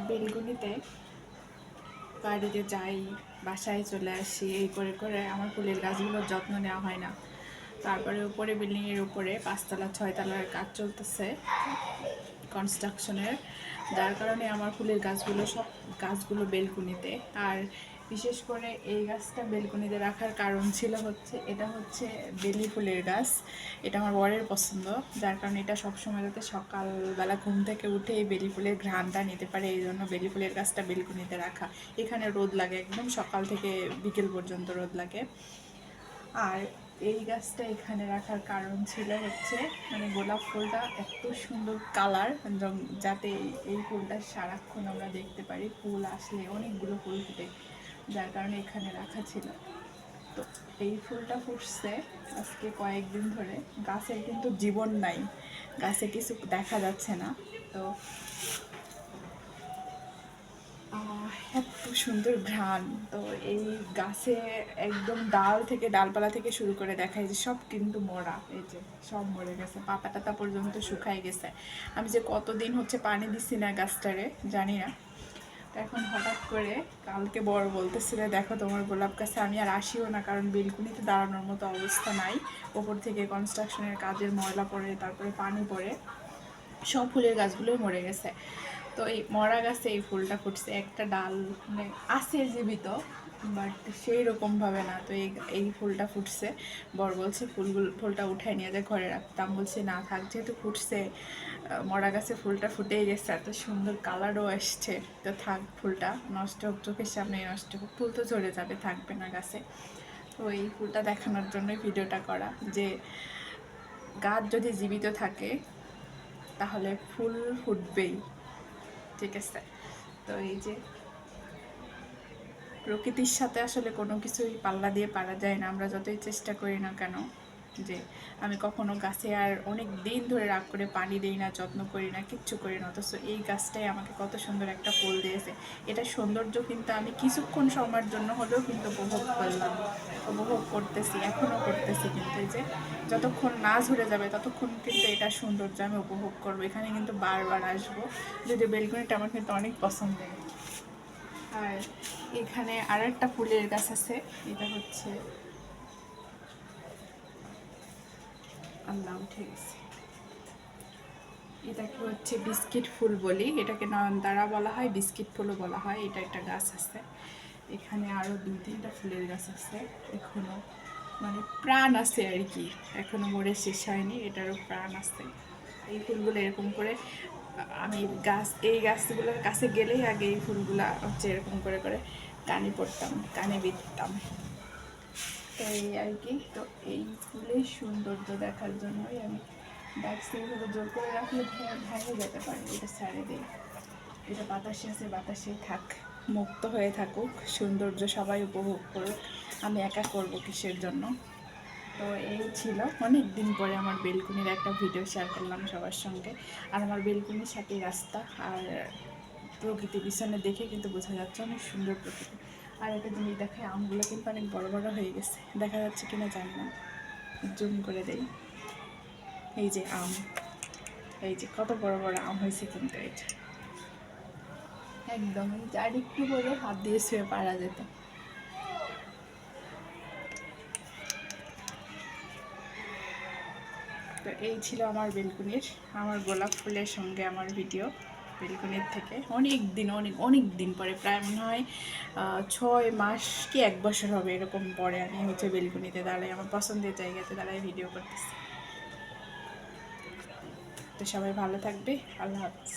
বেলকনিতে বাড়িতে যাই, বাসায় চলে আসি, এই করে করে আমার ফুলের গাছগুলোর যত্ন নেওয়া হয় না। তারপরে উপরে বিল্ডিংয়ের উপরে 5তলা 6তলার কাজ চলতেছে কনস্ট্রাকশনের, যার কারণে আমার ফুলের গাছগুলো বেলকনিতে। আর বিশেষ করে এই গাছটা বেলকনিতে রাখার কারণ ছিল হচ্ছে, এটা হচ্ছে বেলি ফুলের গাছ। এটা আমার বরের পছন্দ, যার কারণে এটা সবসময় যাতে সকালবেলা ঘুম থেকে উঠে এই বেলি ফুলের ঘ্রাণটা নিতে পারে, এই জন্য বেলি ফুলের গাছটা বেলকনিতে রাখা। এখানে রোদ লাগে, একদম সকাল থেকে বিকেল পর্যন্ত রোদ লাগে। আর এই গাছটা এখানে রাখার কারণ ছিল হচ্ছে, মানে গোলাপ ফুলটা এত সুন্দর কালার, যাতে এই ফুলটা সারাক্ষণ আমরা দেখতে পারি। ফুল আসলে অনেকগুলো ফুল ফুটে, যার কারণে এখানে রাখা ছিল। তো এই ফুলটা ফুটছে আজকে কয়েকদিন ধরে। গাছের কিন্তু জীবন নাই, গাছে কিছু দেখা যাচ্ছে না। তো এত সুন্দর ঘ্রাণ। তো এই গাছে একদম ডালপালা থেকে শুরু করে দেখায় যে সব কিন্তু মরা, এই যে সব মরে গেছে, পাতা টাতা পর্যন্ত শুকায় গেছে। আমি যে কতদিন হচ্ছে পানি দিচ্ছি না গাছটারে জানি না। তো এখন হঠাৎ করে কালকে বড় বলতেছিল, দেখো তোমার গোলাপ গাছে আমি আর আসিও না, কারণ বেলকুনিতে দাঁড়ানোর মতো অবস্থা নাই। ওপর থেকে কনস্ট্রাকশনের কাজের ময়লা পড়ে, তারপরে পানি পড়ে, সব ফুলের গাছগুলোই মরে গেছে। তো এই মরা গাছে এই ফুলটা ফুটছে, একটা ডাল মানে আছে জীবিত, বাট সেই রকমভাবে না। তো এই ফুলটা ফুটছে। বর বলছে ফুলটা উঠায় নিয়ে যায় ঘরে রাখতাম, বলছে না থাক, যেহেতু ফুটছে, মরা গাছে ফুলটা ফুটেই গেছে, এত সুন্দর কালারও আসছে, তো থাক, ফুলটা নষ্ট হোক, চোখের সামনে নষ্ট হোক, ফুল তো ঝরে যাবে, থাকবে না গাছে। তো এই ফুলটা দেখানোর জন্যই ভিডিওটা করা, যে গাছ যদি জীবিত থাকে তাহলে ফুল ফুটবেই, ঠিক আছে। তো এই যে প্রকৃতির সাথে আসলে কোনো কিছুই পাল্লা দিয়ে পারা যায় না, আমরা যতই চেষ্টা করি না কেন। যে আমি কখনো গাছে আর অনেক দিন ধরে রাগ করে পানি দিই না, যত্ন করি না, কিচ্ছু করি না, অথচ এই গাছটাই আমাকে কত সুন্দর একটা ফুল দিয়েছে। এটা সৌন্দর্য কিন্তু আমি কিছুক্ষণ সময়ের জন্য হলেও কিন্তু উপভোগ করতেছি, এখনও করতেছি। কিন্তু এই যে যতক্ষণ না ঝরে যাবে ততক্ষণ কিন্তু এটা সৌন্দর্য আমি উপভোগ করবো, এখানে কিন্তু বারবার আসবো। যদি বেলকনিটা আমার কিন্তু অনেক পছন্দের। আর এখানে আর একটা ফুলের গাছ আছে, এটা হচ্ছে আল্লাহ উঠে গেছে, এটাকে হচ্ছে বিস্কিট ফুল বলি, এটাকে নয়নতারা বলা হয়, বিস্কিট ফুলও বলা হয়। এটা একটা গাছ আছে, এখানে আরও 2-3টা ফুলের গাছ আছে, এখনও মানে প্রাণ আছে আর কি, এখনও মরে শেষ হয়নি, এটারও প্রাণ আছে। এই ফুলগুলো এরকম করে আমি এই গাছগুলোর কাছে গেলেই আগে এই ফুলগুলা হচ্ছে এরকম করে করে কানে পড়তাম, কানে বিঁধতাম। তো এই আর কি। তো এই ফুলের সৌন্দর্য দেখার জন্যই আমি এইভাবে জোর করে রাখলে ভেঙে যেতে পারে, এটা ছেড়ে দিই, এটা বাতাসে আছে, বাতাসে থাক, মুক্ত হয়ে থাকুক, সৌন্দর্য সবাই উপভোগ করুক, আমি একা করব কিসের জন্য। তো এই ছিল, অনেক দিন পরে আমার বেলকুনির একটা ভিডিও শেয়ার করলাম সবার সঙ্গে। আর আমার বেলকুনির সাথে রাস্তা, আর প্রকৃতি পিছনে দেখে কিন্তু বোঝা যাচ্ছে অনেক সুন্দর প্রকৃতি। আর একটা জিনিস দেখায়, আমগুলো কিন্তু অনেক বড় বড় হয়ে গেছে, দেখা যাচ্ছে কিনা জানি না, জুম করে দেই। এই যে আম, এই যে কত বড় বড় আম হয়েছে, কিন্তু এই যে একদম আর একটু করে হাত দিয়ে শুয়ে পারা যেত। তো এই ছিল আমার বেলকুনির, আমার গোলাপ ফুলের সঙ্গে আমার ভিডিও বেলকুনির থেকে। অনেক দিন পরে, প্রায় মনে হয় 6 মাস কি 1 বছর হবে এরকম পরে আমি হচ্ছে বেলকুনিতে দাঁড়াই, আমার পছন্দের জায়গাতে দাঁড়াই ভিডিও করতেছি। তো সবাই ভালো থাকবে, আল্লাহ হাফিজ।